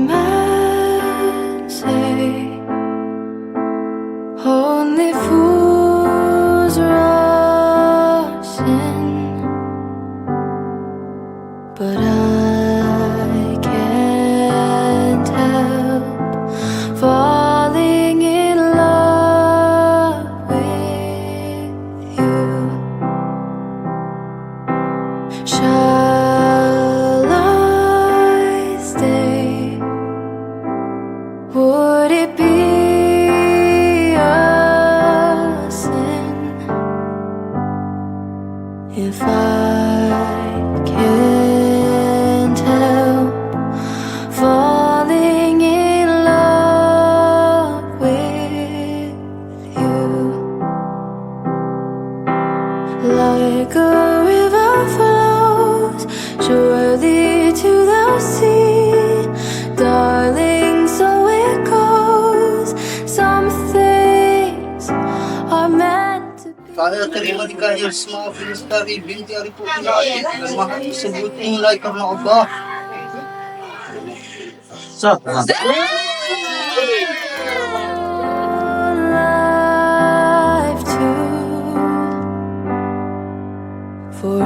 men say only fools rush in, but I can't help falling in love with you. Shall I stay? Would it be a sin if I can't help falling in love with you? Like a river flows surely to the sea, darling, so it goes. Some things are meant to be. Father, terima kasih Risma, Lestari, binti hari putih, dan maha disebut nilai karena Allah. Syafa. Life too, for